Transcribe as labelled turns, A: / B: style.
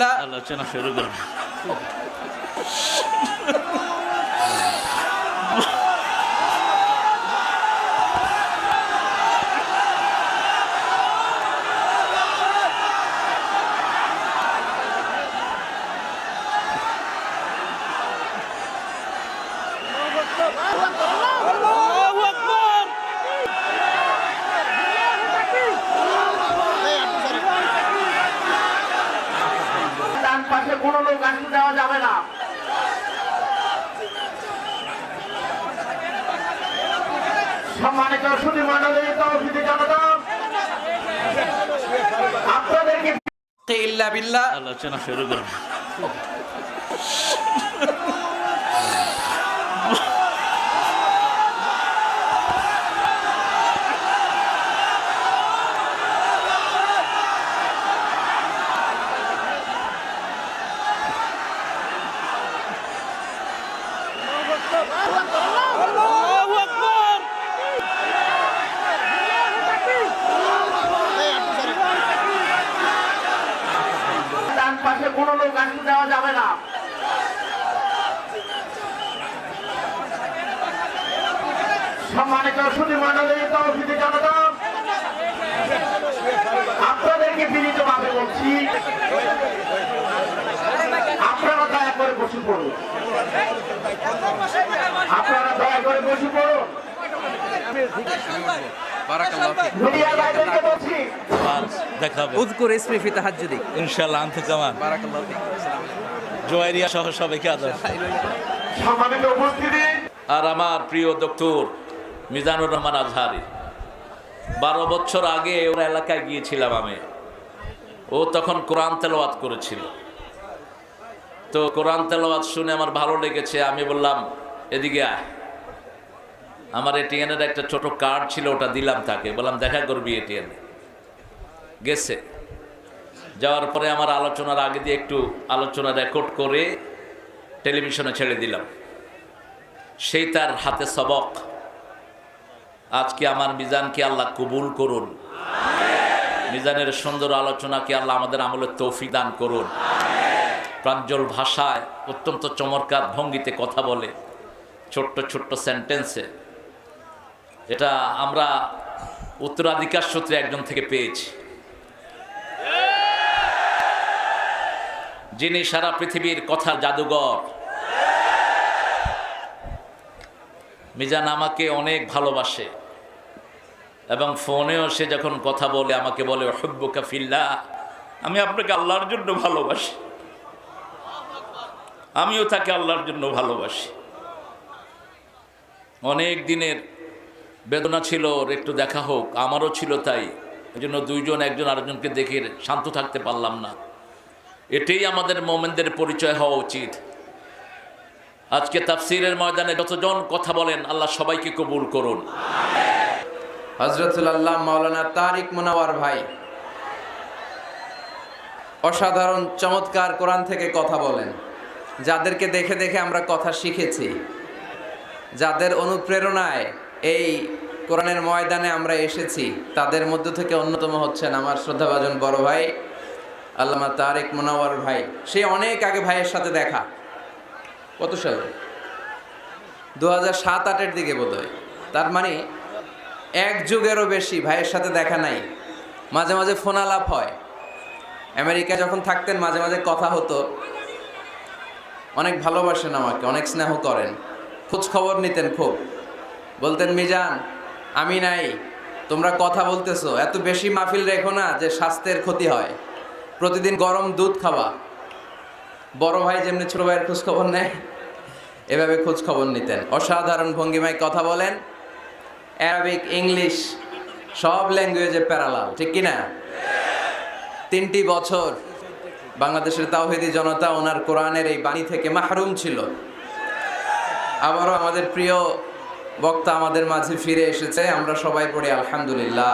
A: বিল্লাহ
B: আলোচনা শুরু করুন।
C: ডান পাশে কোনো লোক আসতে দেওয়া যাবে না। সম্মানিত সুধী মণ্ডলী, তৌহিদি জনতা, আপনাদেরকে
A: ইল্লা বিল্লাহ
B: আলোচনা শুরু করুন।
C: ডান পাশে কোনো লোক আসতে দেওয়া যাবে না। সম্মানিত সুধী মণ্ডলী, তৌহিদি জনতা, আপনাদেরকে বিনীতভাবে বলছি, আপনারা দয়া করে বসে পড়ুন। আপনারা দয়া করে বসে পড়ুন। মিডিয়া ভাইদেরকে বলছি,
B: দেখাবে
A: উযকুর ইসমি ফি তাহাজ্জুদি
B: ইনশাআল্লাহ। আনতে কামান
A: বারাকাল্লাহু ফিক।
B: জোয়ারিয়া সহ সবাইকে আদর।
C: সম্মানিত উপস্থিতি,
B: আর আমার প্রিয় ডক্টর মিজানুর রহমান আজহারি, 12 বছর আগে ওর এলাকায় গিয়েছিলাম আমি। ও তখন কোরআন তেলাওয়াত করেছিল। তো কোরআন তেলাওয়াত শুনে আমার ভালো লেগেছে। আমি বললাম এদিকে আয়। আমার এটিএনের একটা ছোট কার্ড ছিল, ওটা দিলাম তাকে, বললাম দেখা করবি এটিএনে। গেছে। যাওয়ার পরে আমার আলোচনার আগে দিয়ে একটু আলোচনা রেকর্ড করে টেলিভিশনে ছেড়ে দিলাম। সেই তার হাতে সবক। আজকে আমার মিজানকে আল্লাহ কবুল করুন। মিজানের সুন্দর আলোচনাকে আল্লাহ আমাদের আমলের তৌফিক দান করুন। প্রাঞ্জল ভাষায় অত্যন্ত চমৎকার ভঙ্গিতে কথা বলে, ছোট্ট ছোট্ট সেন্টেন্সে। এটা আমরা উত্তরাধিকার সূত্রে একজন থেকে পেয়েছি, যিনি সারা পৃথিবীর কথার জাদুঘর। মিজান আমাকে অনেক ভালোবাসে এবং ফোনেও সে যখন কথা বলে আমাকে বলে হুব্বুকা ফিল্লাহ, আমি আপনাকে আল্লাহর জন্য ভালোবাসি। আমিও তাকে আল্লাহর জন্য ভালোবাসি। অনেক দিনের বেদনা ছিল ওর একটু দেখা হোক, আমারও ছিল তাই। এই জন্য দুইজন একজন আরেকজনকে দেখে শান্ত থাকতে পারলাম না। এটাই আমাদের মোমেনদের পরিচয় হওয়া উচিত। আজকে তাফসীরের ময়দানে যতজন কথা বলেন, আল্লাহ সবাইকে কবুল করুন।
A: হযরতুল আল্লাহ মাওলানা তারিক মুনাওয়ার ভাই অসাধারণ চমৎকার কোরআন থেকে কথা বলেন। যাদেরকে দেখে দেখে আমরা কথা শিখেছি, যাদের অনুপ্রেরণায় এই কোরআনের ময়দানে আমরা এসেছি, তাদের মধ্য থেকে অন্যতম হচ্ছেন আমার শ্রদ্ধাভাজন বড় ভাই আল্লামা তারিক মুনাওয়ার ভাই। সে অনেক আগে ভাইয়ের সাথে দেখা, কত সালে, 2007-08 দিকে বোধহয়। তার মানে এক যুগেরও বেশি ভাইয়ের সাথে দেখা নাই। মাঝে মাঝে ফোন আলাপ হয়। আমেরিকা যখন থাকতেন মাঝে মাঝে কথা হতো। অনেক ভালোবাসেন আমাকে, অনেক স্নেহ করেন, খোঁজ খবর নিতেন খুব। বলতেন মিজান আমি নাই, তোমরা কথা বলতেছো, এত বেশি মাহফিল রেখো না যে স্বাস্থ্যের ক্ষতি হয়। প্রতিদিন গরম দুধ খাওয়া। বড় ভাই যেমনি ছোট ভাইয়ের খোঁজ খবর নেয়, এভাবে খোঁজ খবর নিতেন। অসাধারণ ভঙ্গিমায় কথা বলেন। অ্যারাবিক, ইংলিশ সব ল্যাঙ্গুয়েজে প্যারালাল, ঠিক কিনা? 3টি বছর বাংলাদেশের তাওহীদি জনতা ওনার কোরআনের এই বাণী থেকে মাহরুম ছিল। আবারও আমাদের প্রিয় বক্তা আমাদের মাঝে ফিরে এসেছে। আমরা সবাই পড়ি আলহামদুলিল্লাহ।